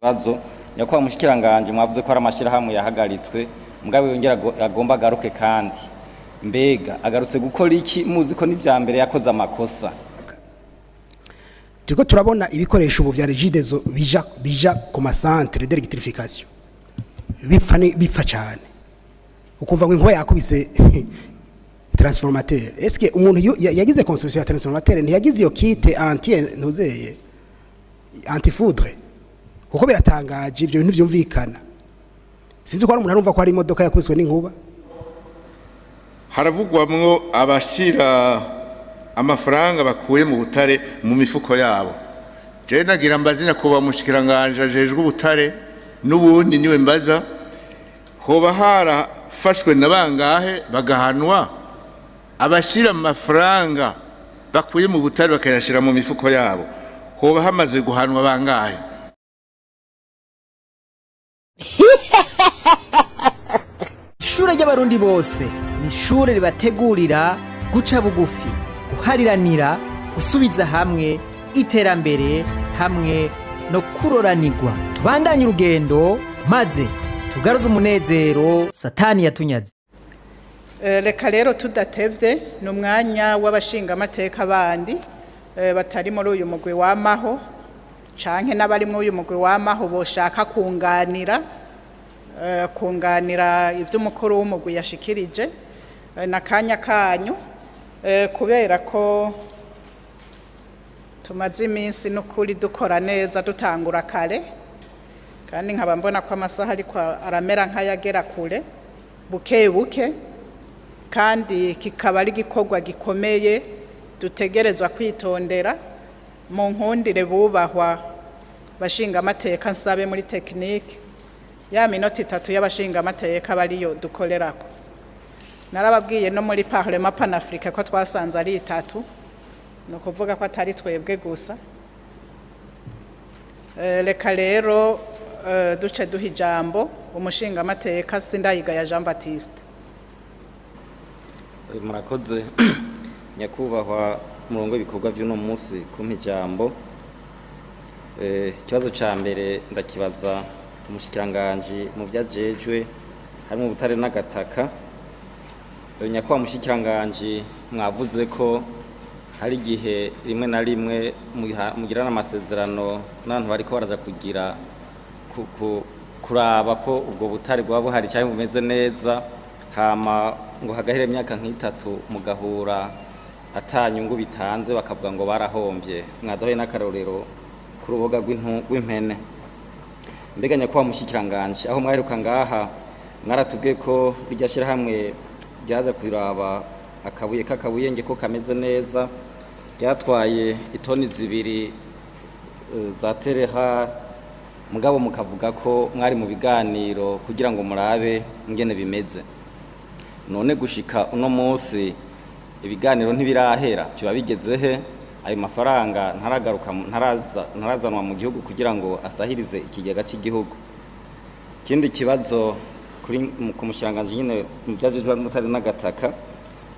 bazo nyakwa mushikiranganje mwavuze ko ari amashirahamwe yahagaritswe mugabe yongera agomba agaruke kandi mbega agarutse gukora iki muzi ko n'ivyambere yakoze amakosa turiko turabona ibikoresho ubu vya Regideso bija ku masantre d'electrification bipfa cyane ukumva ngo inkuba yakubise transformateur est-ce que umuntu yagize construction ya transformateur ntiyagize iyo kite anti foudre kuko biratangaje ibyo bintu byumvikana sinzi ko ari umuntu arumva ko hari imodoka yakubiswe n'inkuba haravugwamwo abashira amafaranga bakuye mu butare mu mifuko yabo je nagira mbazina kuba mushikiranganje ajejwe ubutare n'ubundi niwe mbaza hoba harafashwe nabangahe bagahanwa abashira amafaranga bakuye mu butare bakayashira mu mifuko yabo hoba hamaze guhanwa bangahe Ishure ry'abarundi bose ni ishure ribategurira guca bugufi guhariranira gusubiza hamwe iterambere hamwe no kuroranirwa tubandanye urugendo maze tugaruze umunezero satani yatunyaze reka rero tudatevye n'umwanya w'abashinga amateka bandi batari muri uyu mugwi wamaho canke n'abari muri uyu mugwi wamaho boshaka kunganira ivy'umukuru w'umugwi yashikirije nakanya kanyu kubera ko tumaze iminsi n'ukuri dukora neza dutangura kare kandi nkaba mbona ko amasaha ariko aramera nk'ayagera kure buke buke kandi kikaba ari gikorwa gikomeye dutegerezwa kwitondera mu nkundire bubahwa bashinga amateka nsabe muri technique ya minota 3 y'abashinga amateka bariyo dukorerako narababwiye no muri Parlement Panafrique ko twasanze ari 3 no kuvuga ko atari twebwe gusa reka rero duce duha ijambo umushinga amateka Sindayiga ya Jean Baptiste murakoze nyakubahwa murongo ibikorwa by'uno munsi kumpa ijambo ikibazo ca mbere ndakibaza umushikiranganje mu byajejwe harimo ubutare n'agataka nyakubahwa mushikiranganje mwavuze ko hari igihe rimwe na rimwe mugirana amasezerano n'abantu bariko baraza kugira kuraba ko ubwo butare bwa buhari cyane bumeze neza hama ngo hagahera imyaka nk'itatu mugahura atanyungu bitanze bakavuga ngo barahombye mwadohe n'akarorero ku ruboga rw'impene mbega nyakubahwa mushikiranganje aho mwaheruka ngaha mwaratubwiye ko ryashira hamwe ryaza kwiraba akabuye kakabuyenge ko kameze neza ryatwaye itoni 2 za tereha mugabo mukavuga ko mwari mu biganiro kugira ngo murabe ingene bimeze none gushika uno munsi ibiganiro ntibirahera kiba bigezehe ayo mafaranga ntaragaruka ntarazanwa mu gihugu kugira ngo asahirize ikigega cy'igihugu kindi kibazo kuri ku mushikiranganje nyine mujajejwe mutari n'agataka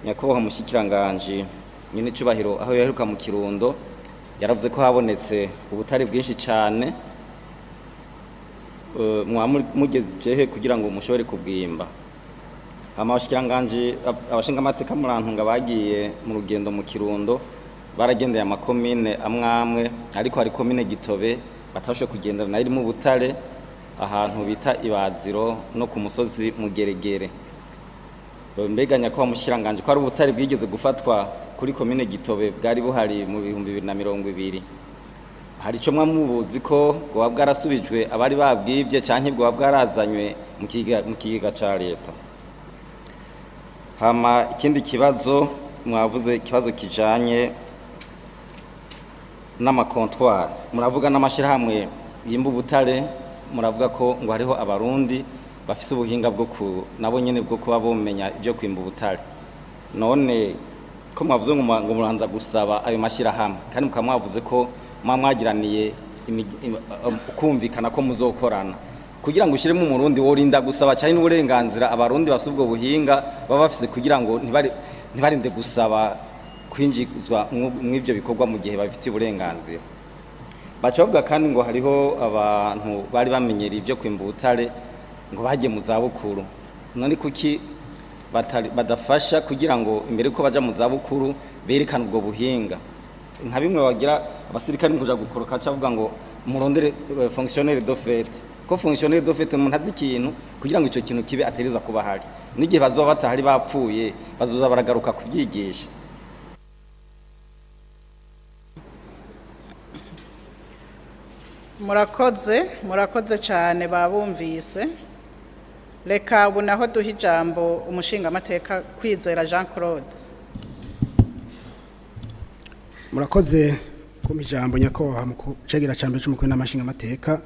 nyakubahwa mushikiranganje nyine cubahiro aho yaheruka mu Kirundo yaravuze ko habonetse ubutari bwinshi cyane mugejehe kugira ngo mushobore kubwimba amashikiranganje abashinga amateka murantunga bagiye mu rugendo mu Kirundo baragendeye amakomine amwamwe ariko hari komine Gitobe batashe kugendera na iri mu butare ahantu bita Ibaziro no ku musozi Mugeregere mbega nyakubahwa mushikiranganje ko ari ubutare bwigeze gufatwa kuri komine Gitobe bwari buhari mu 2020 hari cyo mwamubuzi ko bwa bwarasubijwe abari babwivye canke bwa bwarazanywe mu kigega ca leta hama ikindi kibazo mwavuze ikibazo kijanye n'amakontwari muravuga n'amashirahamwe yimba ubutare muravuga ko ngo hariho abarundi bafise ubuhinga bwo nabo nyene bwo kuba bomenya ibyo kwimba ubutare none ko mwavuze ngo muranza gusaba ayo mashirahamwe kandi mukamwavuze ko mwagiraniye kumvikana ko muzokorana kugira ngo ushiremo umurundi worinda gusaba cyane n'uburenganzira abarundi bafise ubwo buhinga baba bafise kugira ngo ntibarinde gusaba kwinjizwa mw'ibyo bikorwa mu gihe bafite uburenganzira bacavuga kandi ngo hariho abantu bari bamenyereye ibyo kwimba ubutare ngo bagiye mu zabukuru none kuki badafasha kugira ngo imbere ko baja mu zabukuru berekana ubwo buhinga nka bimwe bagira abasirikare kuja gukoroka cavuga ngo murondere fonctionnaire de fait ko fonctionnaire de fait umuntu azi ikintu kugira ngo ico kintu kibe ategerezwa kuba hari n'igihe bazoba batahari bapfuye bazoza baragaruka kubyigisha. murakoze cyane babumvise. Reka ubu naho duha ijambo umushingamateka Kwizera Jean Claude. murakoze kumpa ijambo nyakubahwa mu kucegera cyambere cy'umukuru n'amashingamateka.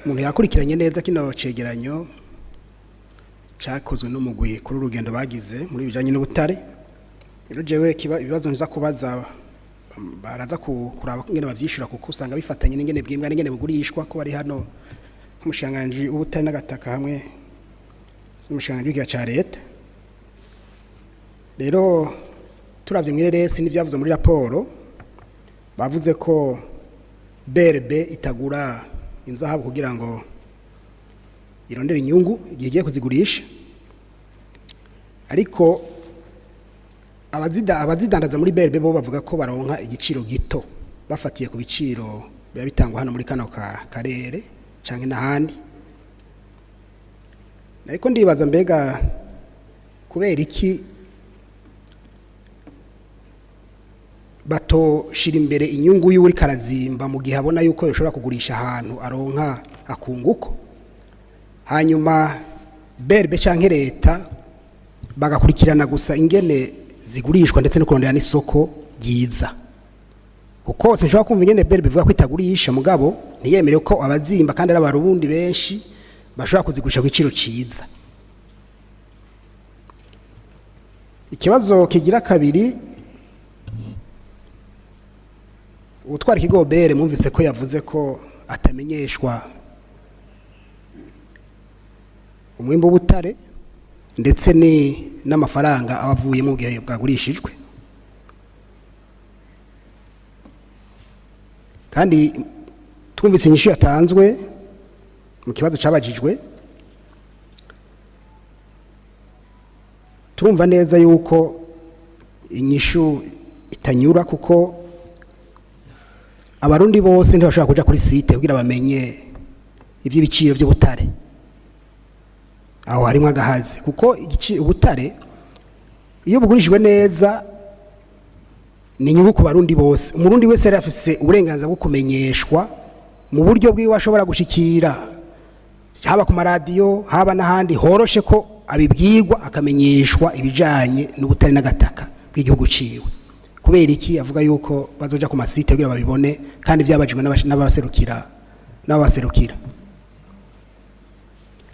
Umuntu yakurikiranye neza kino cegeranyo cyakozwe n'umugwi kuri urugendo bagize muri bijanye n'ubutare. Rero jewe ibibazo nza kubaza baraza kuraba ngene bavyishura kuko usanga bifatanye n'ingene bwimbwa n'ingene bugurishwa ko bari hano nk'umushanganji ubutare n'agataka hamwe n'umushanganji w'igihugu ca leta. Rero turavye mwireresi n'ivyavuze muri raporo bavuze ko BRB itagura inzahabu kugira ngo irondere inyungu igihe igiye kuzigurisha, ariko abazidandaza muri BRB bo bavuga ko baronka igiciro gito bafatiye ku biciro biba bitangwa hano muri kano karere canke n'ahandi. Ariko ndibaza mbega kubera iki batoshira imbere inyungu y'uri karazimba mu gihe abona yuko yoshobora kugurisha ahantu aronka akunguko, hanyuma BRB canke leta bagakurikirana gusa ingene zigurishwa ndetse no kurondera n'isoko ryiza. Uko sinshobora kumva ingene BRB bivuga ko itagurisha mugabo ntiyemere ko abazimba kandi ari abarundi benshi bashobora kuzigurisha ku giciro ciza. Ikibazo kigira kabiri, utwara ikigo BRB mwumvise ko yavuze ko atamenyeshwa umwimbo w'ubutare ndetse n'amafaranga abavuye mu gihe bwagurishijwe, kandi twumvise inyishu yatanzwe mu kibazo cabajijwe. Turumva neza yuko inyishu itanyura kuko abarundi bose ntibashobora kuja kuri site kugira bamenye iby'ibiciro by'ubutare. Aho harimo agahazi kuko ubutare iyo bugurishijwe neza ni inyungu ku barundi bose. Umurundi wese yari afise uburenganzira bwo kumenyeshwa mu buryo bwiwe ashobora gushikira, haba ku maradiyo haba n'ahandi horoshe ko abibwirwa akamenyeshwa ibijanye n'ubutare n'agataka bw'igihugu ciwe. Kubera iki avuga yuko bazoja ku masite kugira babibone kandi byabajijwe n'abaserukira.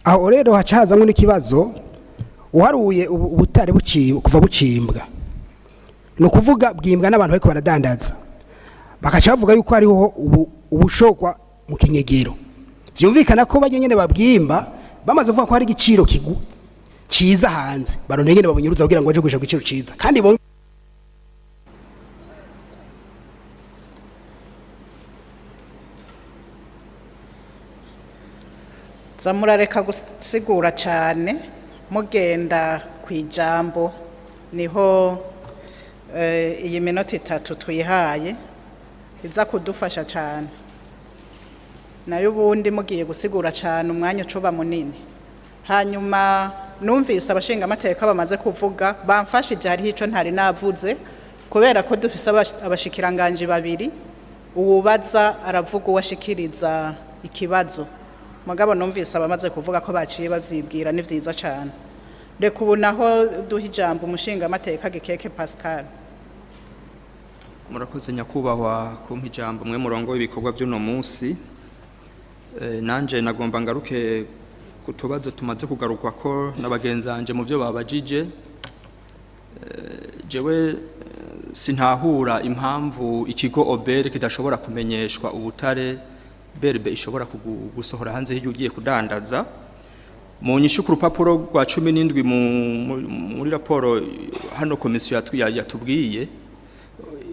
Aho rero hacazamwe n'ikibazo uharuye ubutare kuva bucimbwa, no kuvuga bwimbwa n'abantu bariko baradandaza bakaca bavuga yuko hariho ubushokwa mu kinyegero. Vyumvikana ko baje nyene babwimba bamaze kuvuga ko hari igiciro ciza hanze baronde nyene babunyuruza kugira ngo baje kugurisha igiciro ciza kandi zamurareka gusigura cyane mugenda ku ijambo niho iyi minota 3 twihaye iza kudufasha cyane, nayo ubundi mugiye gusigura cyane umwanya ucuba munini. Hanyuma numvise abashinga amateka bamaze kuvuga bamfashije hariho ico ntari navuze kubera ko dufise abashikiranganje babiri, uwubaza aravuga uwashikiriza ikibazo. Mugabo numvise abamaze kuvuga ko baciye bavyibwira ni vyiza cyane. Reka ubu naho duha ijambo umushinga amateka Gikeke Pascal. Murakoze nyakubahwa kumpa ijambo mwe murongo w'ibikorwa by'uno munsi. Nanje nagomba ngaruke kutubazo tumaze kugarukwa ko n'abagenzanje mu byo babajije. Jewe sintahura impamvu ikigo OBR kidashobora kumenyeshwa ubutare BRB ishobora gusohora hanze hiryo ugiye kudandaza. Mu nyishu ku rupapuro rwa 17 muri raporo hano komisiyo yatubwiye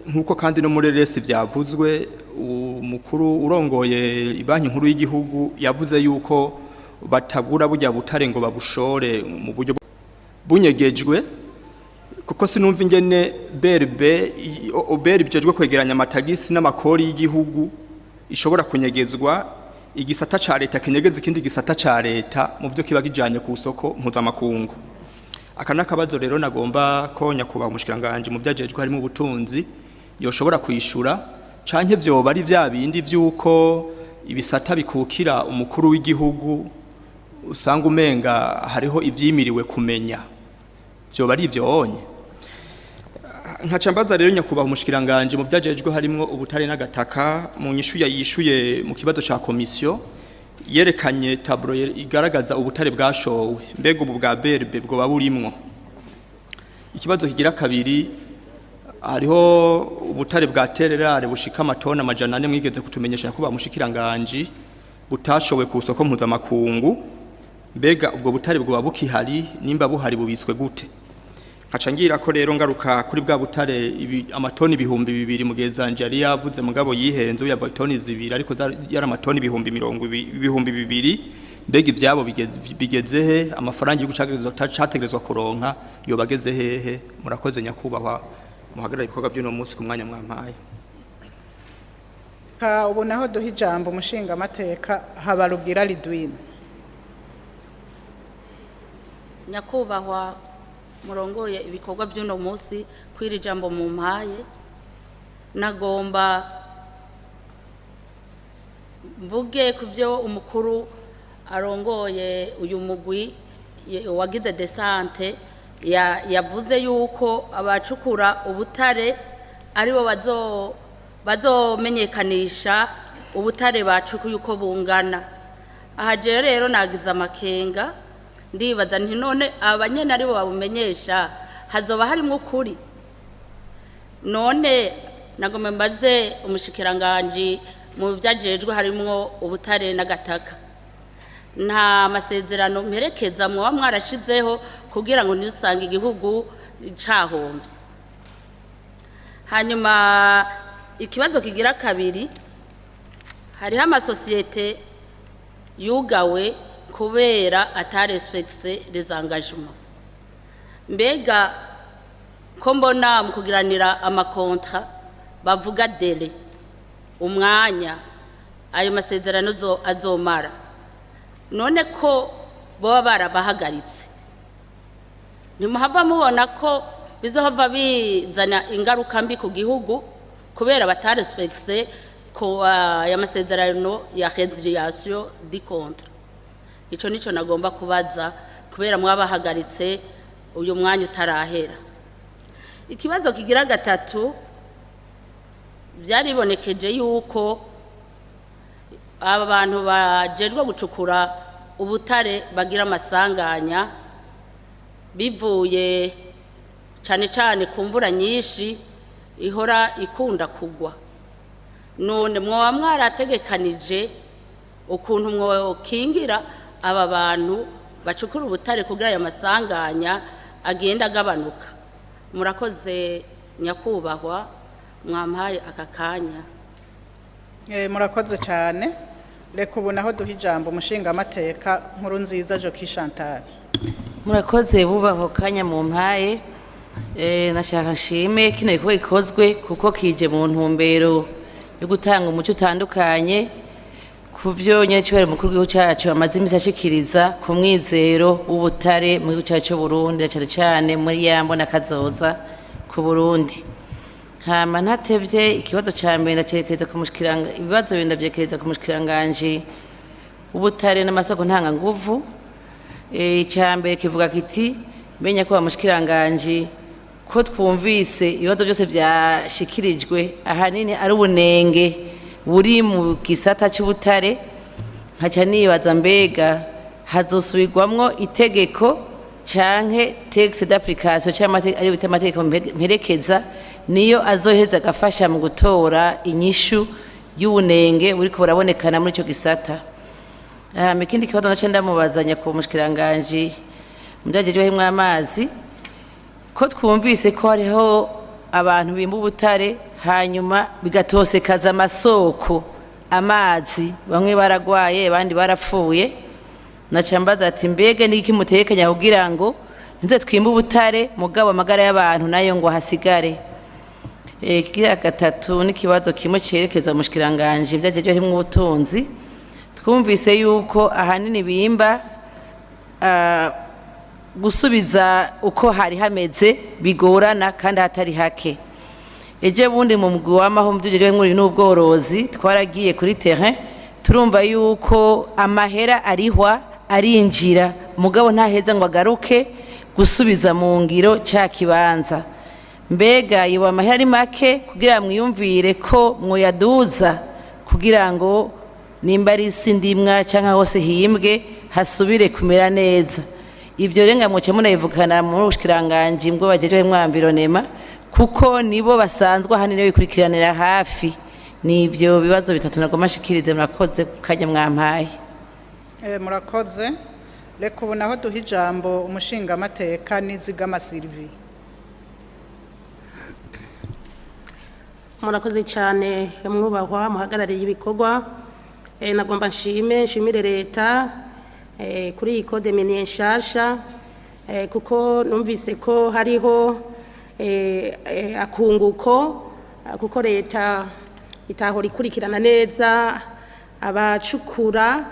nkuko kandi no muri resi byavuzwe umukuru urongoye ibanki nkuru y'igihugu yavuze yuko batagura bujya butare ngo babushore mu buryo bunyegejwe kuko sinumva ingene BRB bijejwe kwegeranya amatagisi n'amakori y'igihugu ishobora kunyegezwa igisata ca leta kinyegeza ikindi gisata ca leta mu byo kiba kijanye ku soko mpuzamakungu. Aka nakabazo rero nagomba ko nyakubahwa umushikiranganje mu byajejwe harimo ubutunzi yoshobora kwishura canke vyoba ari vya bindi vyuko ibisata bikukira umukuru w'igihugu usanga umenga hariho ivyimiriwe kumenya vyoba ari vyonye. Nkacambaza rero nyakubahwa umushikiranganje mu byajejwe harimo ubutare n'agataka mu nyishu yishuye mu kibazo ca komisiyo yerekanye tablo igaragaza ubutare bwashowe mbega ubu bwa BRB bwo baburimwo. Ikibazo kigira kabiri hariho ubutare bwa tererare bushika amatona 400 mwigeze kutumenyesha kuba mushikiranganje butashowe ku soko mpuzamakungu mbega ubwo butare bwo babukihari nimba buhari bubitswe gute. Nkacangira ko rero ngaruka kuri bwa butare amatoni 200 mugezanje yari yavuze mugabo yihenze yava toni 2 ariko yari amatoni 200 mbega ivyabo bigeze he amafaranga y'ugucategerezwa kuronka yo bageze hehe. Murakoze nyakubahwa muhagarara ibikorwa by'uno munsi ku mwanya mwampaye. Ubu naho duha ijambo umushinga amateka Habarugira Lidwine. Nyakubahwa murongoye ibikorwa by'uno munsi kwiri jambo mu mpaye nagomba mvuge kuvyo umukuru arongoye uyu mugwi wagize desante yavuze yuko abacukura ubutare aribo bazomenyekanisha ubutare bacukuye uko bungana. Aha je rero nagize amakenga ndibaza nti none abanyene aribo babumenyesha hazoba harimo ukuri. None nagomba mbaze umushikiranganje mu byajejwe harimo ubutare n'agataka nta masezerano mperekeza mwa mwarashizeho kugira ngo nisange igihugu cahomvye. Hanyuma ikibazo kigira kabiri hariho amasosiyete yugawe kubera atarespecte les engagements. Mbega ko mbona mu kugiranira amakontra bavuga dele umwanya ayo masezerano azomara none ko boba barabahagaritse ntimuhava mubona ko bizohava bizana ingaruka mbi ku gihugu kubera batarespecte ko ya masezerano ya résiliation du contrat. Ico nico nagomba kubaza kubera mwabahagaritse uyu mwanya utarahera. Ikibazo kigira gatatu byaribonekeje yuko aba bantu bajejwe gucukura ubutare bagira amasanganya bivuye cyane cyane ku mvura nyinshi ihora ikunda kugwa. None mwoba mwarategekanije ukuntu mwokingira aba bantu bacukura ubutare kugira aya masanganya agenda agabanuka. Murakoze nyakubahwa mwampaye aka kanya. Murakoze cyane. Reka ubu naho duha ijambo umushinga amateka nkuru nziza Joki Chantal. Murakoze bubaho kanya mu mpaye. Nashaka nshime kino gikorwa gikozwe kuko kije mu ntumbero yo gutanga umuco utandukanye kuvyo nyacyo mukuru w'igihugu cyacu amaze imisi ashikiriza ku mwizero w'ubutare mu gihugu cyacu Burundi cyane cyane muri yambo na kazoza ku Burundi. Hama ntatevye ikibazo ca mbere ndacekereza ku mushikiranga ibibazo bindavyekereza ku mushikiranganje ubutare n'amasoko ntanga nguvu. Icya mbere kivuga kiti menya ko bamushikiranganje ko twumvise ibibazo byose byashikirijwe ahanini ari ubunenge buri mu gisata cy'ubutare nkaca nibaza mbega hazosubirwamwo itegeko canke texte d'application cy'amategeko ari bita amategeko mperekeza niyo azoheza agafasha mu gutora inyishu y'ubunenge buri ko burabonekana muri ico gisata. Ikindi kibazo naco ndamubazanya ku mushikiranganje mudajejwe himwe amazi ko twumvise ko hariho abantu bimba ubutare hanyuma bigatosekaza amasoko amazi bamwe baragwaye abandi barapfuye nacambaza ati mbege niki mutekanya kugira ngo nze twimba ubutare mugabo amagara y'abantu nayo ngo hasigare kigira gatatu n'ikibazo kimwe cerekeza mu shikiranganje byajeje harimo ubutunzi twumvise yuko ahanini bimba gusubiza uko hari hameze bigorana kandi hatari hake eje bundi mu mugwi w'amahombo byajeje muri n'ubworozi twaragiye kuri terrain turumva yuko amahera arihwa arinjira mugabo ntaheza ngo agaruke gusubiza mu ngiro cya kibanza mbega yiba amahera ari make kugira mwiyumvire ko mwoyaduza kugira ngo nimba ari isi ndimwa cyangwa hose himbwe hasubire kumera neza ibyo renga mwoce munayivugana mu bushikiranganje mbwo bajeje mwambironema kuko nibo basanzwe hanini bikurikiranira hafi nibyo bibazo bitatu nagoma shikirize murakoze kajya mwampaye murakoze reka ubu naho duha ijambo umushinga amateka n'izigama Sylvie. Murakoze cyane mwubahwa muhagarariye ibikorwa nagomba nshimire leta kuri iyi code minier nshasha kuko numvise ko hariho akunguko kuko leta itahora ikurikirana neza abacukura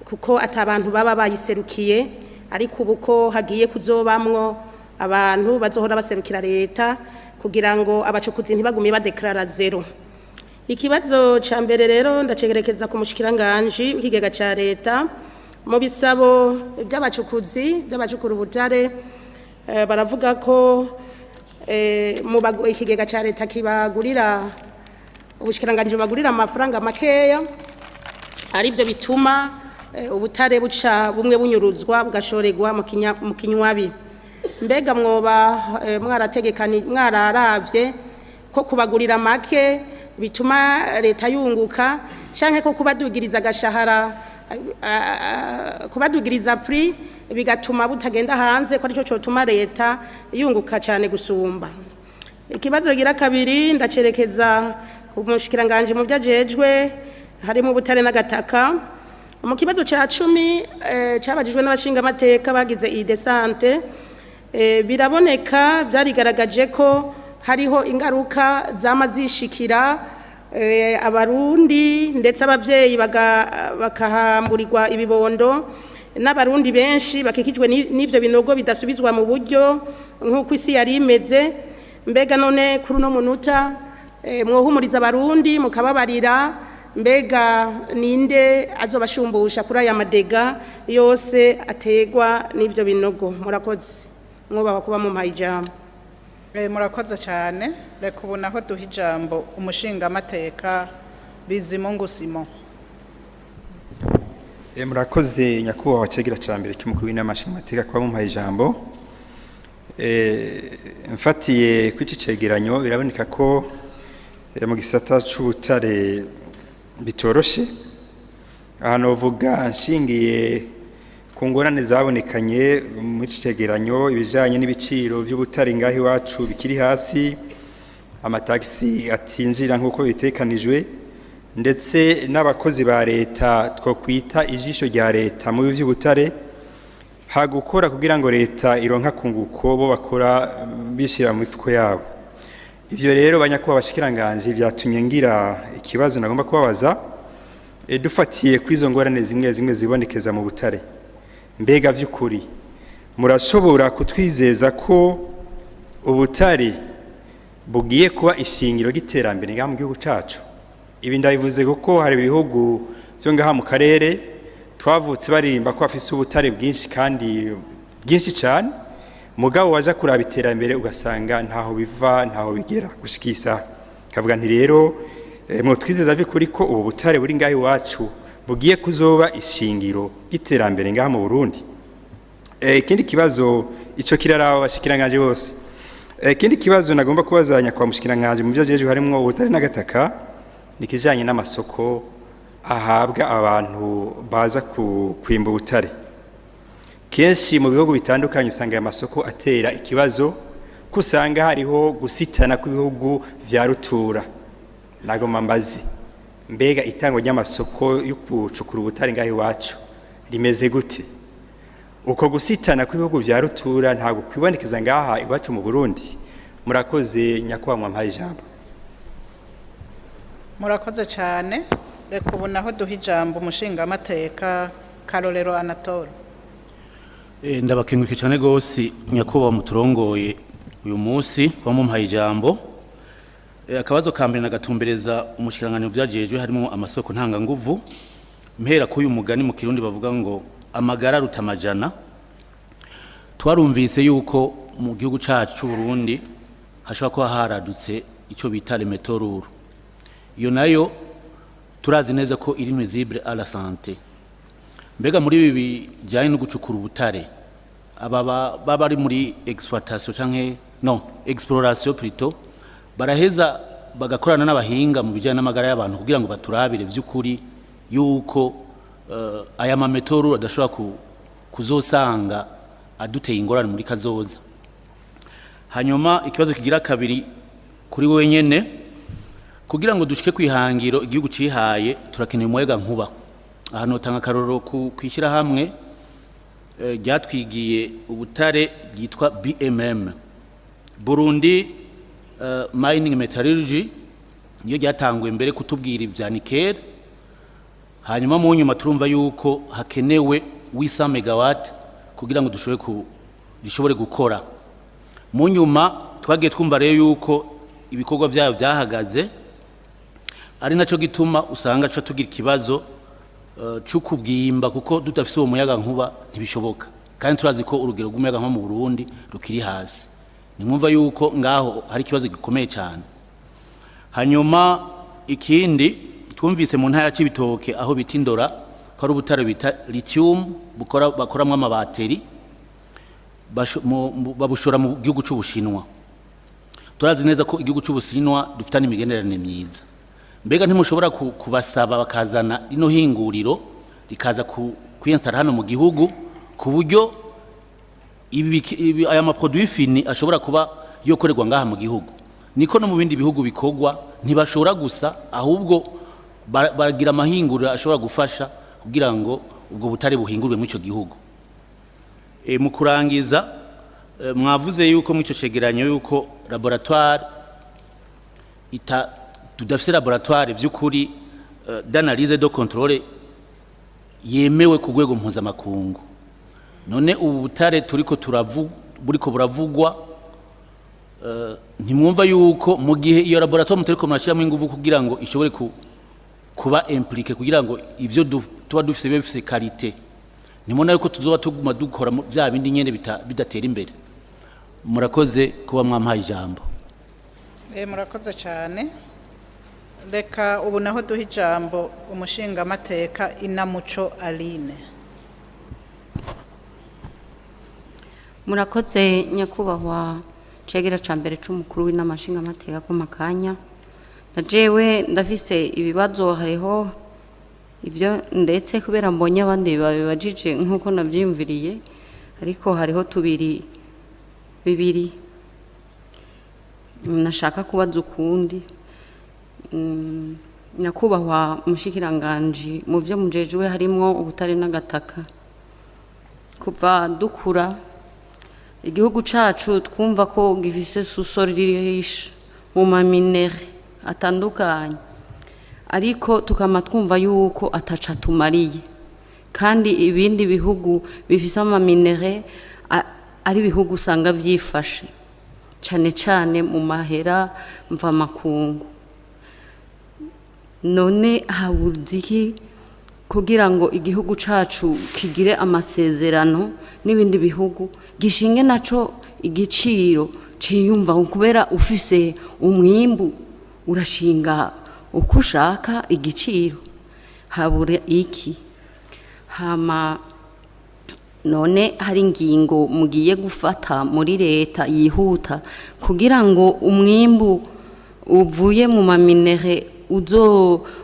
kuko atabantu baba bayiserukiye ariko ubu ko hagiye kuzobamwo abantu bazohora baserukira leta kugira ngo abacukuzi ntibagume badeklara zero. Ikibazo ca mbere rero ndacegerekeza ku mushikiranganje w'ikigega ca leta mu bisabo by'abacukuzi by'abacukura ubutare baravuga ko ikigega ca leta kibagurira ubushikiranganje bagurira amafaranga makeya ari byo bituma ubutare buca bumwe bunyuruzwa bugashorerwa mu kinywabi. Mbega mwoba mwararavye ko kubagurira make bituma leta yunguka canke ko kubadugiriza agashahara kubadugiriza prix bigatuma butagenda hanze ko arico cotuma leta yunguka cyane gusumba. Ikibazo gira kabiri ndacerekeza ku mushikiranganje mu byajejwe harimo ubutare n'agataka. Mu kibazo ca 10 cabajijwe n'abashinga amateka bagize iyi desante biraboneka byarigaragaje ko hariho ingaruka zamazishikira abarundi ndetse abavyeyi bakahamburirwa ibibondo n'abarundi benshi bakikijwe n'ivyo binogo bidasubizwa mu buryo nk'uko isi yari imeze. Mbega none kuri no munota mwohumuriza abarundi mukababarira mbega ninde azobashumbusha kuri aya madega yose ategwa n'ivyo binogo. Murakoze mwubaha kuba mu mpayijambo. Murakoze cyane reka ubu naho duha ijambo umushinga amateka Bizimungu Simon. Murakoze nyakubahwa cegira ca mbere cy'umukuru w'inama nshingamateka kuba mu mpayijambo. Mfatiye kw'iki cegeranyo biraboneka ko mu gisata c'ubutare bitoroshe ahantu uvuga nshingiye ku ngorane zabonekanye mu cegeranyo ibijanye n'ibiciro by'ubutare ngaho iwacu bikiri hasi amatagisi atinjira nk'uko bitekanijwe ndetse n'abakozi ba leta twokwita ijisho rya leta mu by'ubutare hagukora kugira ngo leta ironka kunguko bo bakora bishira mu mifuko yabo. Ivyo rero banyakuba bashikiranganje byatumye ngira ikibazo nagomba kubabaza dufatiye kwizo ngorane zimwe zibonekeza mu butare. Mbega vy'ukuri murashobora kutwizeza ko ubutare bugiye kuba ishingiro giterambere ngaha mu gihugu cacu? Ibi ndabivuze kuko hari ibihugu byo ngaha mu karere twavutse baririmba ko afise ubutare bwinshi kandi bwinshi cyane mugabo waje kuraba iterambere ugasanga ntaho biva ntaho bigera gushikisa. Kavuga nti rero mwotwizeza vy'ukuri ko ubu butare buri ngaha iwacu bugiye kuzoba ishingiro giterambere ngaha mu Burundi. Ikindi kibazo ico kiraraba bashikiranganje bose. Ikindi kibazo nagomba kubazanya kwa mushikiranganje mu byajeje harimo ubutare n'agataka nikijanye n'amasoko ahabwa abantu baza kwimba ubutare. Kenshi mu bihugu bitandukanye usanga amasoko atera ikibazo kusanga hariho gusitana ku bihugu vya rutura. nagoma mbazi mbega itango ry'amasoko yo gucukura ubutare ngaho iwacu rimeze gute uko gusitana kw'ibihugu vya rutura ntago kwibonekeza ngaha iwacu mu Burundi murakoze nyakubahwa mpaye ijambo murakoze cyane reka ubu naho duha ijambo umushinga amateka Karorero Anatole ndabakengurukiye cyane gose nyakubahwa muturongoye uyu munsi wamumpaye ijambo akabazo kambere nagatumbereza umushikirangano vyajejwe harimo amasoko ntanga nguvu mpera ko uyu mugani mu Kirundi bavuga ngo amagara rutamajana twarumvise yuko mu gihugu cacu c'u Burundi hashobora kuba haradutse ico bita metoruru iyo nayo turazi neza ko iri nuisible à la santé mbega muri ibi bijyanye no gucukura ubutare aba bari muri exploitation canke no exploration plutôt baraheza bagakorana n'abahinga mu bijyanye n'amagara y'abantu kugira ngo baturabire vy'ukuri yuko aya mametoru adashobora kuzosanga aduteye ingorane muri kazoza hanyuma ikibazo kigira kabiri kuri wewe nyene kugira ngo dushike kwihangiro igihugu cihaye turakeneye umuyaga nkuba ahantu tanga karoro kwishira hamwe ryatwigiye ubutare gitwa BMM Burundi Mining Metallurgy niyo ryatangwe mbere kutubwira ivya nickel hanyuma mu nyuma turumva yuko hakenewe 800 megawatt kugira ngo dushobore gukora mu nyuma twagiye twumva rero yuko ibikorwa vyayo vyahagaze ari naco gituma usanga cyo tugira kibazo cy'ukubwimba kuko tudafise uwo muyaga nkuba ntibishoboka kandi turazi ko urugero rw'umuyaga nkuba mu Burundi rukiri hasi nimwumva yuko ngaho hari kibazo gikomeye cyane hanyuma ikindi twumvise mu ntara y'Ibitoke aho bita Indora ko ari ubutare bita lithium bakoramwe amabateri babushora mu gihugu c'Ubushinwa turazi neza ko igihugu c'Ubushinwa dufitanye imigenderanire myiza mbega ntimushobora kubasaba bakazana rino hinguriro rikaza kwinstara hano mu gihugu ku buryo aya maproduit fini ashobora kuba yokorerwa ngaha mu gihugu niko no mu bindi bihugu bikogwa ntibashobora gusa ahubwo bagira amahinguriro ashobora gufasha kugira ngo ubwo butare buhingurwe mu ico gihugu mu kurangiza mwavuze yuko mu ico cegeranyo yuko laboratoire tudafise laboratoire vy'ukuri d'analyse de contrôle yemewe ku rwego mpuzamakungu none ubu butare turiko buriko buravugwa ntimwumva yuko mu gihe iyo laboratoire mutariko murashiramo ingufu kugira ngo ishobore kuba impliqué kugira ngo ivyo tuba dufise bifise qualité nimona yuko tuzoba tuguma dukora vya bindi nyene bidatera imbere murakoze kuba mwampaye ijambo murakoze cyane reka ubu naho duha ijambo umushinga amateka Inamuco Aline murakoze nyakubahwa cegera ca mbere c'umukuru w'inamashinga amateka ko makanya najewe ndafise ibibazo hariho ivyo ndetse kubera mbonye abandi babibajije nkuko navyimviriye ariko hariho bibiri nashaka kubaza ukundi nyakubahwa mushikiranganje mu byo mujejwe harimo ubutare n'agataka kuva dukura igihugu cacu twumva ko gifise susoririsha mu maminere atandukanye ariko tukama twumva yuko ataca tumariye kandi ibindi bihugu bifise amaminere ari bihugu usanga vyifashe cyane cyane mu mahera mva makungu none habuze kugira ngo igihugu cacu kigire amasezerano n'ibindi bihugu gishinge naco igiciro ciyumva kubera ufise umwimbu urashinga uko ushaka igiciro habure iki hama none hari ingingo mugiye gufata muri leta yihuta kugira ngo umwimbu uvuye mu maminere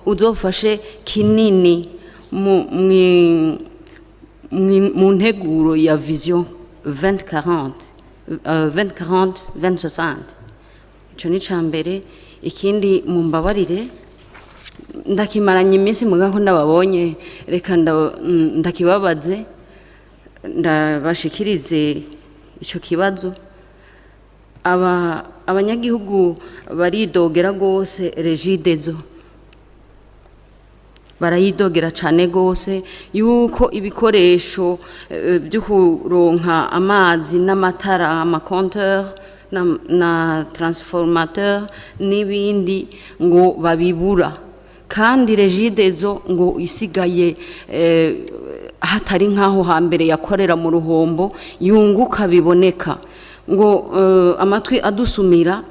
uzofashe kinini mu nteguro ya vision 2040 2060 ico ni cambere ikindi mumbabarire ndakimaranye iminsi mugaho ndababonye reka ndakibabaze ndabashikirize ico kibazo abanyagihugu baridogera gose Regideso barayidogera cyane gose yuko ibikoresho byo kuronka amazi n'amatara amakonteur na transformateur n'ibindi ngo babibura kandi Regideso ngo isigaye hatari nkaho hambere yakorera mu ruhombo yunguka biboneka ngo amatwi adusumira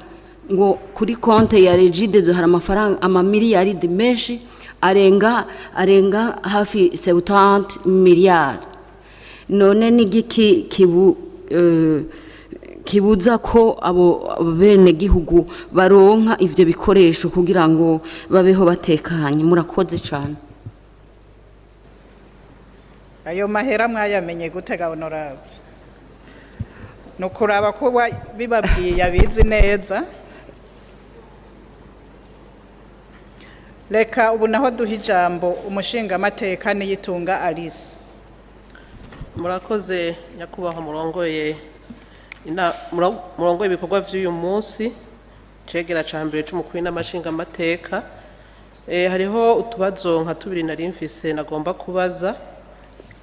ngo kuri konte ya Regideso hari amafaranga amamiliyaridi menshi arenga hafi 70 miliyari none n'igiki kibuza ko abo bene gihugu baronka ivyo bikoresho kugira ngo babeho batekanye murakoze cyane ayo mahera mwayamenye gutega honorable nukuraba ko bibabwiye abizi neza reka ubu naho duha ijambo umushinga amateka niyitunga Alice murakoze nyakubahwa murongoye ibikorwa vy'uyu munsi cegera ca mbere c'umukuru n'amashinga amateka hariho utubazo nka tubiri nari mfise nagomba kubaza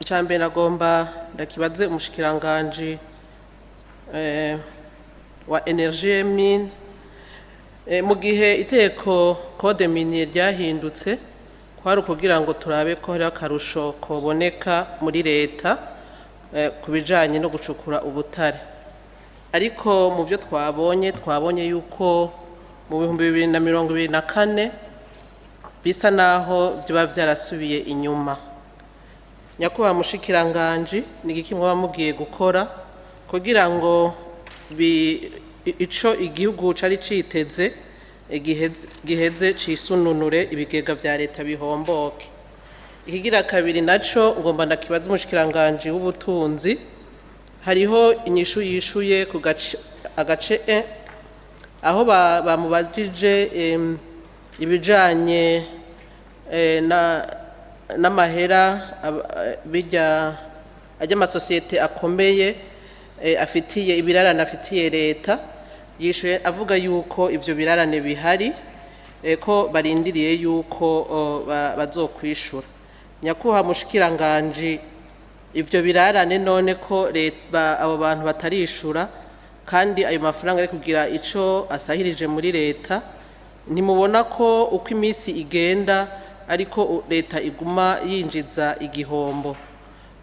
ca mbere nagomba ndakibaze umushikiranganje wa energie mine mu gihe iteko code minier ryahindutse kwari kugira ngo turabe ko hari akarusho koboneka muri leta kubijanye no gucukura ubutare ariko mu byo twabonye yuko mu 2024 bisa naho byo byarasubiye inyuma nyakuba mushikiranganje nigiki mwa mugiye gukora kugira ngo ico igihugu cari citeze giheze cisununure ibigega vya leta bihomboke ikigira kabiri naco ngomba ndakibaza umushikiranganje w'ubutunzi hariho inyishu yishuye ku agace aho bamubajije ibijanye n'amahera bijya ajya amasosiyete akomeye afitiye ibirarane afitiye leta yishuye avuga yuko ivyo birarane bihari ko barindiriye yuko bazokwishura nyakuha mushikiranganje ivyo birarane none ko leta abo bantu batarishura kandi ayo mafaranga ari kugira ico asahirije muri leta ntimubona ko uko iminsi igenda ariko leta iguma yinjiza igihombo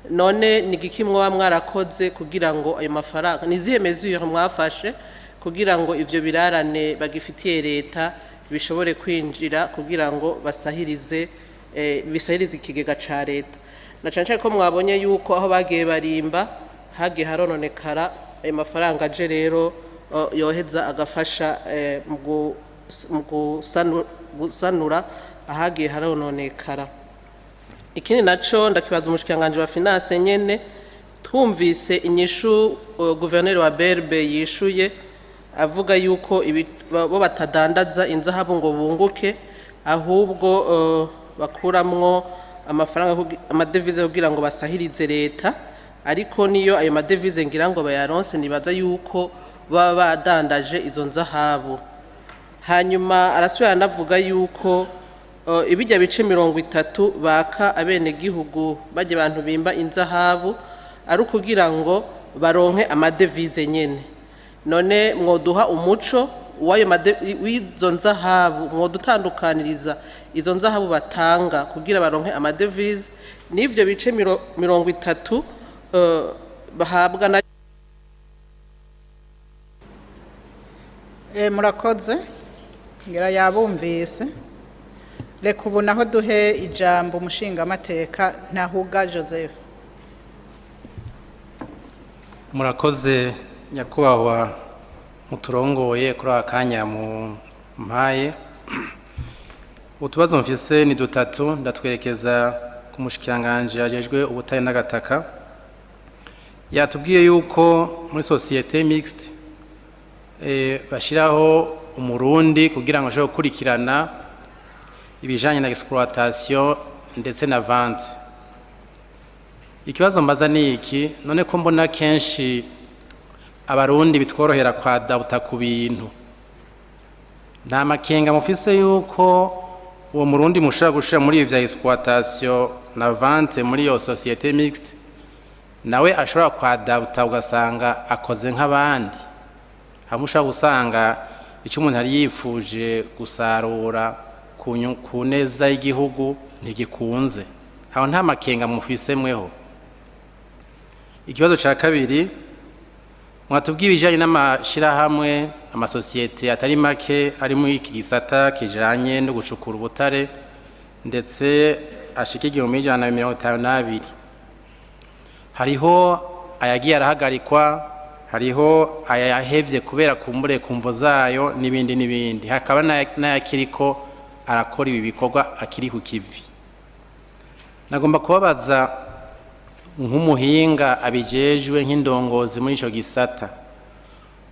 none nigikimwe mwarakoze kugira ngo ayo mafaranga nizihe mesure mwafashe kugira ngo ivyo birarane bagifitiye leta bishobore kwinjira kugira ngo basahirize ikigega ca leta na cyane ko mwabonye yuko aho bagiye barimba hagiye harononekara ayo mafaranga aje rero yoheza agafasha mu gusanura ahagiye harononekara ikindi naco ndakibaza umushikiranganje wa finance nyene twumvise inyishu gouverneur wa Berbe yishuye avuga yuko bo batadandaza inzahabu ngo bunguke ahubwo bakuramwo amafaranga amadevize kugira ngo basahirize leta ariko niyo ayo madevize ngira ngo bayaronse nibaza yuko baba badandaje izo nzahabu hanyuma arasubira anavuga yuko ibijya bice 30 baka abene gihugu baje abantu bimba inzahabu ari kugira ngo baronke amadevize nyene none mwoduha umuco w'izo nzahabu mwodutandukaniriza izo nzahabu batanga kugira baronke amadevize n'ivyo bice 30 bahabwa na murakoze ngira yabumvise reka ubu naho duhe ijambo umushinga amateka Ntahuga Joseph murakoze nyakubahwa muturongoye kuri akanya mu mpaye utubazo mfise ni dutatu ndatwerekeza ku mushikiranganje yajejwe ubutare n'agataka yatubwiye yuko muri societe mixte bashiraho umurundi kugira ngo ashobore gukurikirana ibijanye na exploitation ndetse na vente. Ikibazo mbaza ni iki, none ko mbona kenshi abarundi bitworohera kwadabuta ku bintu, nta makenga mufise yuko uwo murundi mushobora gushira muri ivya exploitation na vente muri iyo société mixte nawe ashobora kwadabuta ugasanga akoze nk'abandi, hamwe ushobora gusanga icyo umuntu yari yifuje gusarura ku neza y'igihugu ntigikunze, aho nta makenga mufise mweho. Ikibazo cya kabiri, mwatubwiye ibijyanye n'amashirahamwe amasosiyete atari make ari muri iki gisata kijanye no gucukura ubutare ndetse ashika 152. Hariho ayagiye arahagarikwa, hariho ayahevye kubera kumbure kumvo zayo n'ibindi n'ibindi, hakaba n'ayakiriko arakora ibi bikorwa akiri ku kivi. Nagomba kubabaza nk'umuhinga abijejwe nk'indongozi muri ico gisata,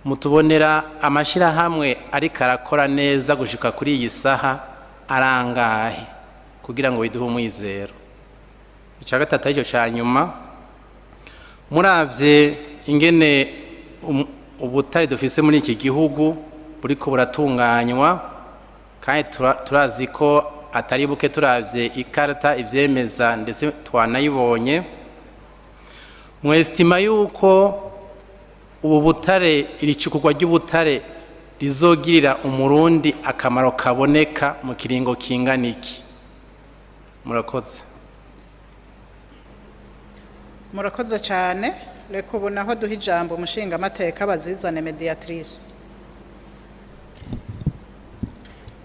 mutubonera amashirahamwe ariko arakora neza gushika kuri iyi saha arangahe kugira ngo biduhe umwizero. Ica gatatu aricyo ca nyuma, muravye ingene ubutare dufise muri iki gihugu buriko buratunganywa, kandi turazi ko atari buke, turavye ikarata ivyemeza ndetse twanayibonye, mwestima yuko ubu butare, iri cukurwa ry'ubutare rizogirira umurundi akamaro kaboneka mu kiringo kingana iki? Murakoze. Murakoze cyane. Reka ubu naho duha ijambo umushinga amateka Bazizane Mediatrice.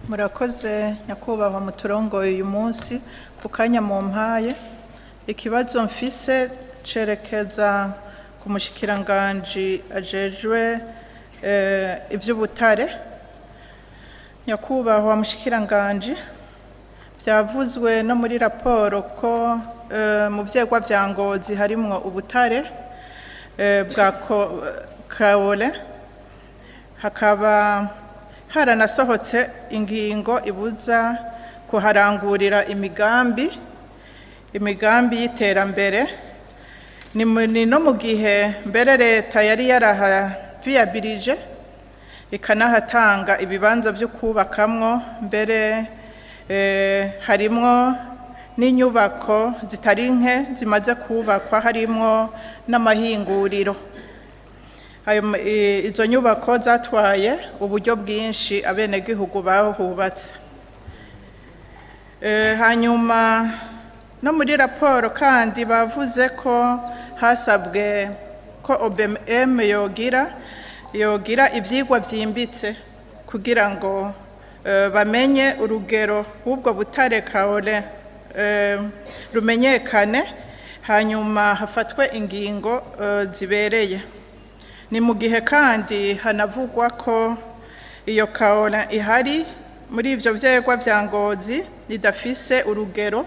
Murakoze nyakubahwa muturongoye uyu munsi ku kanya mu mpaye. Ikibazo mfise cerekeza ku mushikiranganje ajejwe ivy'ubutare. Nyakubahwa mushikiranganje, vyavuzwe no muri raporo ko mu vyegwa vya Ngozi harimwo ubutare bwa Kaole, hakaba haranasohotse ingingo ibuza kuharangurira imigambi y'iterambere. Ni no mu gihe mbere leta yari yarahaviyabilije ikanahatanga ibibanza byo kubakamwo, mbere harimwo n'inyubako zitari nke zimaze kubakwa, harimwo n'amahinguriro. Izo nyubako zatwaye uburyo bwinshi abenegihugu bahubatse. Hanyuma no muri raporo kandi bavuze ko hasabwe ko OBM yogira ivyigwa vyimbitse kugira ngo bamenye urugero ubwo butare Kaole rumenyekane, hanyuma hafatwe ingingo zibereye. Ni mu gihe kandi hanavugwa ko iyo Kaole ihari muri ivyo vyegwa vya Ngozi idafise urugero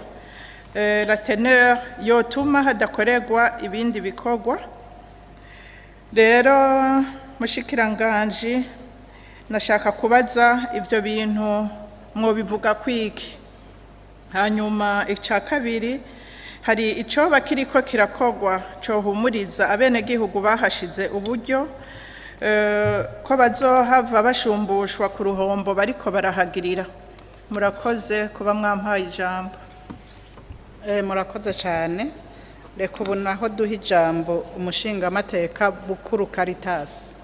la teneur yotuma hadakorerwa ibindi bikorwa. Rero mushikiranganje, nashaka kubaza ivyo bintu mwobivuga kwiki. Hanyuma ica kabiri, hari icoba kiriko kirakogwa cohumuriza abenegihugu bahashize uburyo ko bazohava bashumbushwa ku ruhombo bariko barahagirira. Murakoze kuba mwampaye ijambo. Murakoze cyane. Reka ubu naho duha ijambo umushinga amateka Bukuru Caritas.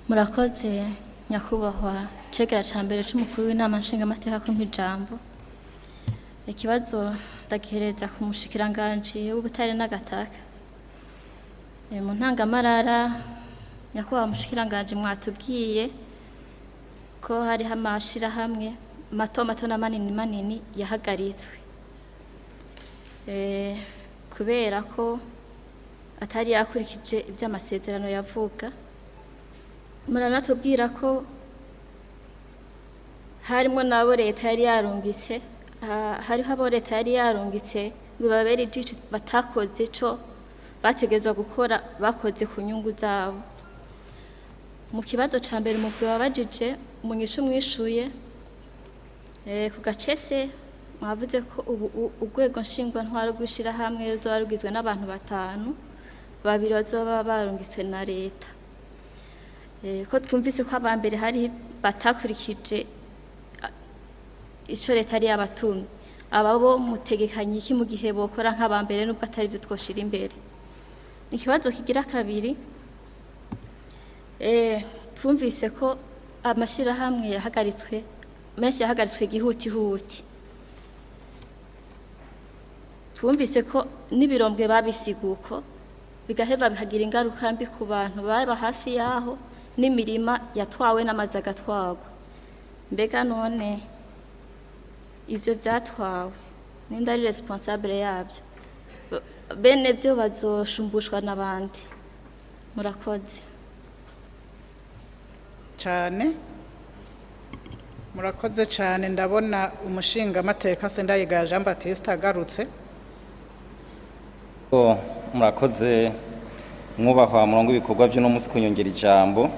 Murakoze nyakubahwa cegera ca mbere c'umukuru w'inama nshinga amateka kumpa ijambo. Ikibazo ndagihereza ku mushikiranganje w'ubutare n'agataka. Mu ntangamarara nyakubahwa mushikiranganje mwatubwiye ko hariho amashirahamwe mato mato na manini manini yahagaritswe kubera ko atari yakurikije iby'amasezerano yavuga. Muranatubwira ko harimo nabo leta yari yarungitse, hariho abo leta yari yarungitse ngo babere igice batakoze ico bategerezwa gukora bakoze ku nyungu zabo. Mu kibazo ca mbere umugwi wabajije mu nyishu mwishuye ku gacese mwavuze ko ubu urwego nshingwantwaro rw'ishirahamwe ruzoba rugizwe n'abantu 5, 2 bazoba barungiswe na leta. Ko twumvise ko abambere hari batakurikije ico leta yari yabatumye, ababo mutegekanye iki mu gihe bokora nk'abambere nubwo atari byo twoshira imbere. Ikibazo kigira kabiri, twumvise ko amashirahamwe yahagaritswe menshi yahagaritswe gihutihuti. Twumvise ko n'ibirombwe babisiguko bigaheva bikagira ingaruka mbi ku bantu baba hafi yaho n'imirima yatwawe n'amazi agatwagwa. Mbega none ivyo byatwawe ninde ari responsable yabyo? Bene byo bazoshumbushwa n'abandi. Murakoze cyane. Murakoze cyane. Ndabona umushinga amateka Sendayiga Jean Baptiste agarutse. Murakoze mwubahwa murongo ibikorwa byo no musi kunyongera ijambo.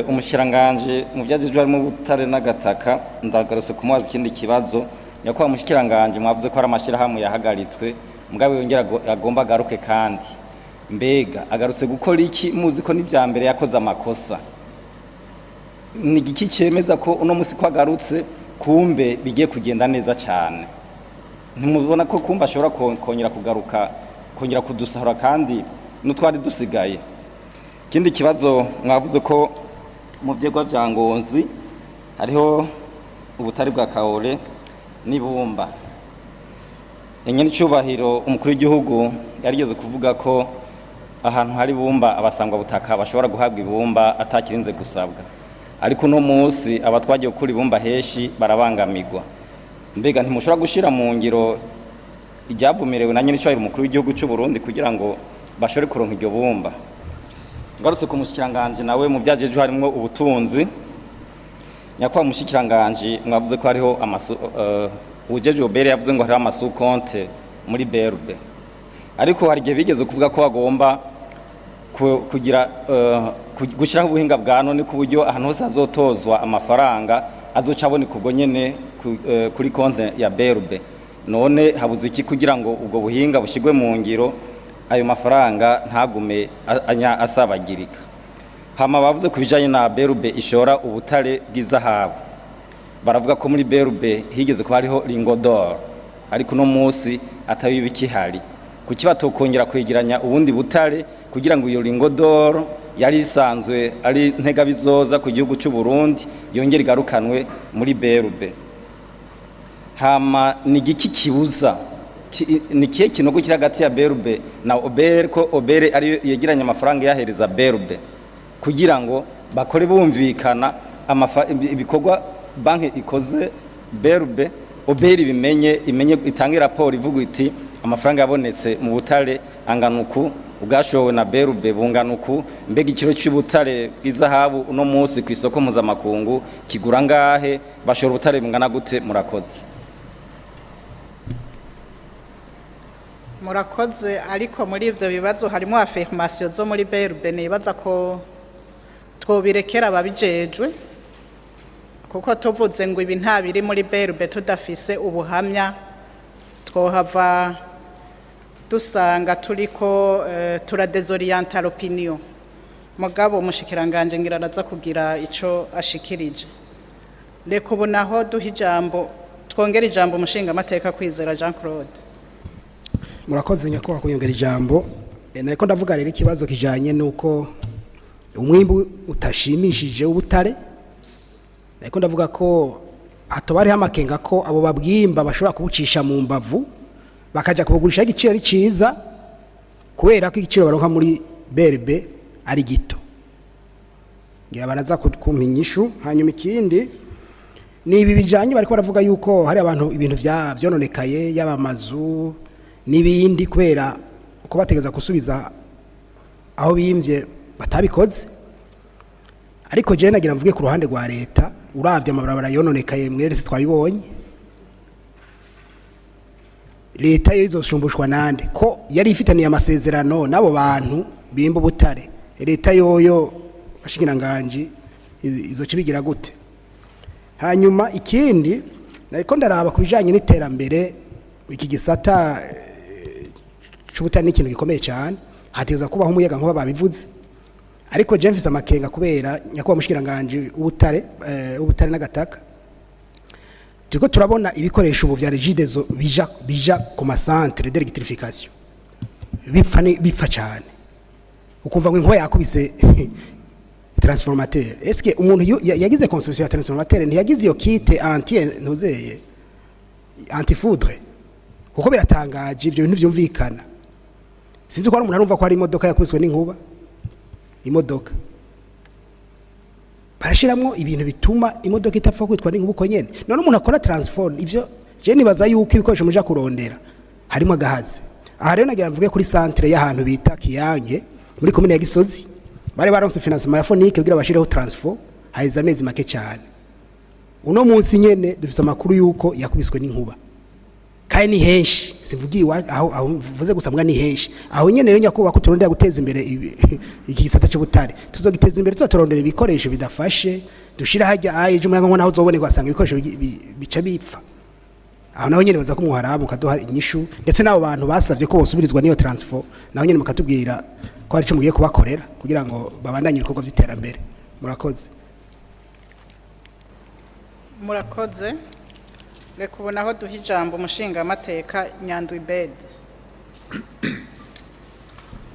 Umushikiranganje mu byagejwe harimo ubutare n'agataka, ndagarutse kumubaza ikindi kibazo. Nyakwa mushikiranganje mwavuze ko ari amashirahamwe yahagaritswe, mugabe yongera agomba agaruke kandi. Mbega agarutse gukora iki muzi ko n'ibya mbere yakoze amakosa? Ni igiki cemeza ko uno musi ko agarutse kumbe bigiye kugenda neza cyane? Ntimubona ko kumba ashobora kongera kugaruka kongera kudusahura kandi n'utwari dusigaye? Ikindi kibazo mwavuze ko mu byegwa bya Ngozi hariho ubutari bwa Kaole n'ibumba. Enyene cyubahiro umukuru w'igihugu yarigeze kuvuga ko ahantu hari bumba abasangwa butaka bashobora guhabwa ibumba atakirinze gusabwa. Ariko no munsi abatwagiye gukura ibumba heshi barabangamirwa. Mbega ntimushobora gushira mu ngiro ijyavumirewe na nyine cyubahiro umukuru w'igihugu cy'u Burundi kugira ngo bashore kuronka iryo bumba? Ngarutse ku mushikiranganje nawe mu byajeje harimo ubutunzi. Nyakwa mushikiranganje mwavuze ko hariho ujeje obere yavuze ngo hariho amasu konte muri BRB. Ariko hari gihe bigeze kuvuga ko bagomba kugira gushiraho ubuhinga bwa none ku buryo ahantu hose azotozwa amafaranga azoca abone kubwo nyene kuri konte ya BRB. None habuze iki kugira ngo ubwo buhinga bushigwe mu ngiro ayo mafaranga ntagume asabagirika? Hama bavuze kubijanye na BRB ishora ubutare bw'izahabu. Baravuga ko muri BRB higeze ko hariho ringodor, ariko no munsi atabibiki hari. Kuki batokongera kwegeranya ubundi butare kugira ngo iyo ringodor yari isanzwe ari ntega bizoza ku gihugu cy'u Burundi yongera igarukanwe muri BRB? Hama ni giki kibuza ni kihe kinogo kiri hagati ya BRB na OBR ko OBR ari yegeranya amafaranga yahereza BRB kugira ngo bakore bumvikana ibikorwa banki ikoze BRB OBR imenye itange raporo ivuga iti amafaranga yabonetse mu butare anganuku ubwashowe na BRB bunganuku. Mbega ikiro cy'ubutare bw'izahabu uno munsi ku isoko mpuzamakungu kigura ngahe? Bashora ubutare bungana gute? Murakoze. Murakoze. Ariko muri ivyo bibazo harimo affirmation zo muri BRB nibaza ko twobirekera babijejwe, kuko tuvuze ngo ibi nta biri muri BRB tudafise ubuhamya twohava dusanga turiko turadezorienta l'opinion. Mugabo umushikiranganje ngira araza kugira ico ashikirije. Reka ubu naho duha ijambo twongera ijambo umushinga amateka Kwizera Jean Claude. Murakoze nyakubahwa kunyongera ijambo. Nariko ndavuga rero ikibazo kijanye nuko umwimbu utashimishije ubutare. Nariko ndavuga ko hatobari hamakenga ko abo babwimba bashobora kubucisha mu mbavu bakaja kubugurisha igiciro ari ciza kubera ko igiciro baronka muri BRB ari gito. Ngira baraza kumpinyishu. Hanyuma ikindi ni ibi bijanye bariko baravuga yuko hari abantu ibintu vyononekaye y'abamazu n'ibindi kubera uko bategeza gusubiza aho bimvye batabikoze. Ariko je nagira mvuge ku ruhande rwa leta uravye amabarabara yononekaye mwere twabibonye. leta yo izosumbushwa nande ko yari ifitaniye amasezerano nabo bantu bimba ubutare leta yoyo bashikiranganje izokibigira gute? Hanyuma ikindi nariko ndaraba kubijanye n'iterambere iki gisata c'ubutare n'ikintu gikomeye cyane hateza kubaho umuyaga nkuba babivuze ariko je mfise amakenga kubera nyakuba mushikiranganje ubutare n'agataka turiko turabona ibikoresho ubu vya Regideso bija ku masantre d'electrification bipfa cyane ukumva ngo inkuba yakubise transformateur. Est-ce que umuntu yagize construction ya transformateur ntiyagize iyo kite anti foudre kuko biratangaje ibyo bintu byumvikana. Sinzi ko ari umuntu arumva ko hari imodoka yakubiswe n'inkuba imodoka barashiramwo ibintu bituma imodoka itapfa kwitwa n'inkuba uko nyene none umuntu akora transform ivyo je nibaza yuko ibikoresho muja kurondera harimo agahaze. Aha rero nagira mvuge kuri centre y'ahantu bita Kiyange muri commune ya Gisozi bari baronse financement ya Fonike kugira bashireho transfo haiza amezi make cyane. Uno munsi nyene dufise amakuru yuko yakubiswe n'inkuba kandi ni henshi sivugiye aho mvuze gusa mbwa ni henshi aho nyene rero nyakuba ko turondera guteza imbere iki gisata cy'ubutare tuzogiteza imbere tuzatorondera ibikoresho bidafashe dushira hajya aje umwana ngo naho uzoboneka asanga ibikoresho bica bipfa aho naho nyene baza kumuhara mukaduha inyishu ndetse nabo bantu basavye ko bosubirizwa niyo transfer naho nyene mukatubwira ko ari cyo mugiye kubakorera kugira ngo babandanye ibikorwa by'iterambere. Murakoze. Murakoze. Reka ubona aho duha ijambo umushinga amateka Nyandwi Bed.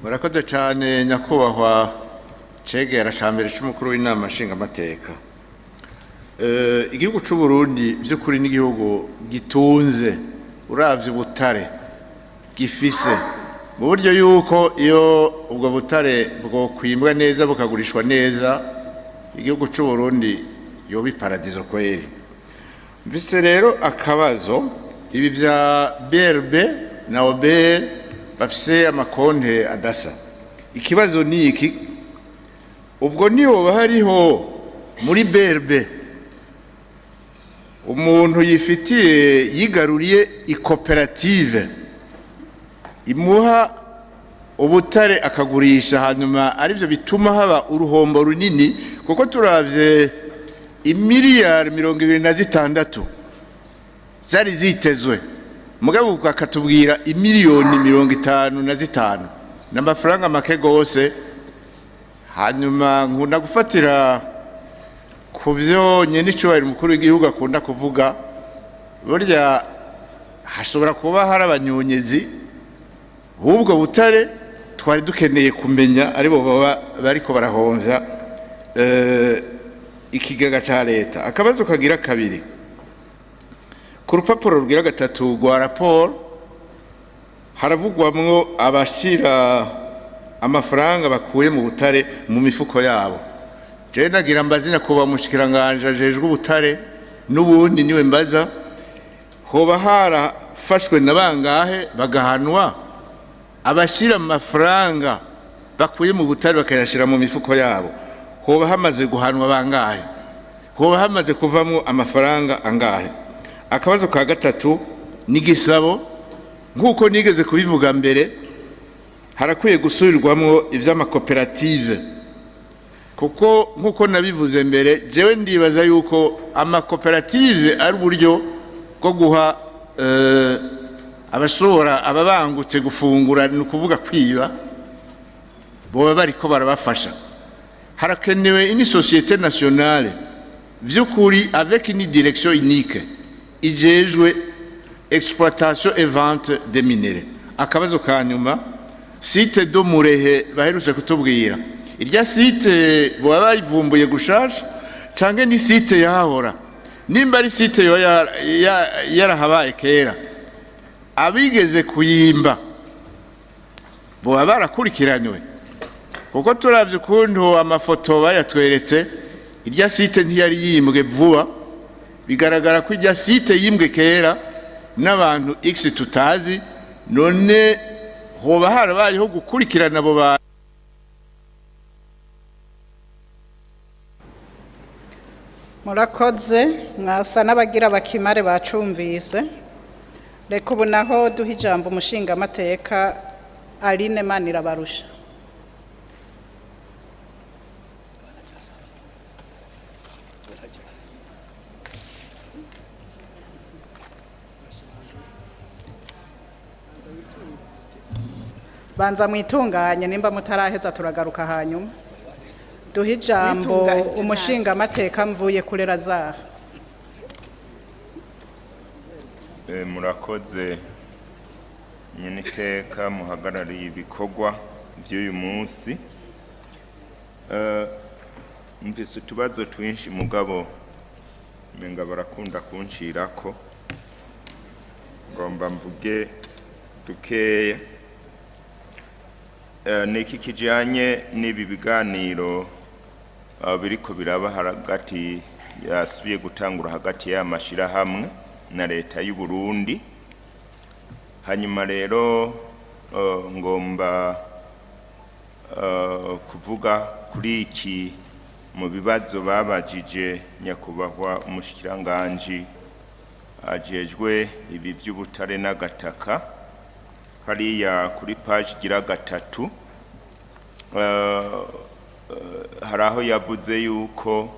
Murakoze cyane nyakubahwa Cegera Chambere cy'umukuru w'inama nshinga amateka. Igihugu cy'u Burundi by'ukuri n'igihugu gitunze uravye ubutare gifise mu buryo yuko iyo ubwo butare bwo kwimbwa neza bukagurishwa neza igihugu cy'u Burundi yo biparadizo kweri. Mbise rero akabazo ibi bya BRB na OBR bafise amakonte adasa. Ikibazo ni iki ubwo niyo hariho muri BRB umuntu yifitiye yigaruriye ikoperative imuha ubutare akagurisha hanyuma arivyo bituma haba uruhombo runini kuko turavye imiliyari 26 zari zitezwe mugabo akatubwira imiliyoni 55 n'amafaranga make gose hanyuma nkunda gufatira kuvyo nyene cyubahiro mukuru w'igihugu akunda kuvuga burya hashobora kuba hari abanyonyezi hubwo butare twari dukeneye kumenya aribo baba bariko barahomvya ikigega ca leta. Akabazo kagira kabiri ku rupapuro rugira gatatu rwa raporo haravugwamwo abashira amafaranga bakuye mu butare mu mifuko yabo. Je nagira mbazina kuba mushikiranganje ajejwe ubutare n'ubundi niwe mbaza hoba harafashwe nabangahe bagahanwa abashira amafaranga bakuye mu butare bakayashira mu mifuko yabo hoba hamaze guhanwa bangahe hoba hamaze kuvamwo amafaranga angahe. Akabazo ka gatatu nigisabo nkuko nigeze kubivuga mbere harakwiye gusubirirwamwo ivy'amakoperative kuko nkuko nabivuze mbere jewe ndibaza yuko amakoperative ari uburyo bwo guha abashobora ababangutse gufungura ni ukuvuga kwiba boba bariko barabafasha. Harakenewe une société nationale vy'ukuri avec une direction unique ijejwe exploitation et vente des minéraux. Akabazo ka nyuma site do Murehe baherutse kutubwira irya site boba bayivumbuye gushasha canke ni site yahora nimba ari site yo yarahabaye kera abigeze kuyimba boba barakurikiranywe kuko turavye ukuntu amafoto bayatweretse irya site ntiyari yimbwe vuba bigaragara ko irya site yimbwe kera n'abantu x tutazi none hoba harabayeho gukurikirana abo ba Murakoze mwasa n'abagira bakimare bacumvise reka ubu naho duha ijambo umushingamateka Aline Manirabarusha. Banza mwitunganye nimba mutaraheza turagaruka hanyuma. Duha ijambo umushingamateka Mvuye kuri Lazare. Murakoze nyeniteka muhagarariye ibikorwa by'uyu munsi. Mfise utubazo twinshi mugabo menga barakunda kunshirako ngomba mvuge dukeya. Niki kijanye n'ibi biganiro biriko biraba hagati yasubiye gutangura hagati y'amashira hamwe na leta y'u Burundi. Hanyuma rero ngomba kuvuga kuri iki mu bibazo babajije nyakubahwa umushikiranganje ajejwe ibi by'ubutare n'agataka hariya kuri page gira 3 haraho yavuze yuko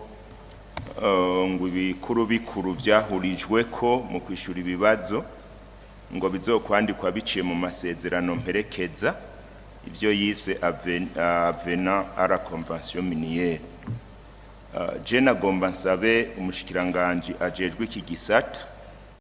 ngo ibikuru bikuru vyahurijwe ko mu kwishura ibibazo ngo bizokwandikwa biciye mu masezerano mperekeza ibyo yise avenant à la convention minière. Je nagomba nsabe umushikiranganje ajejwe iki gisata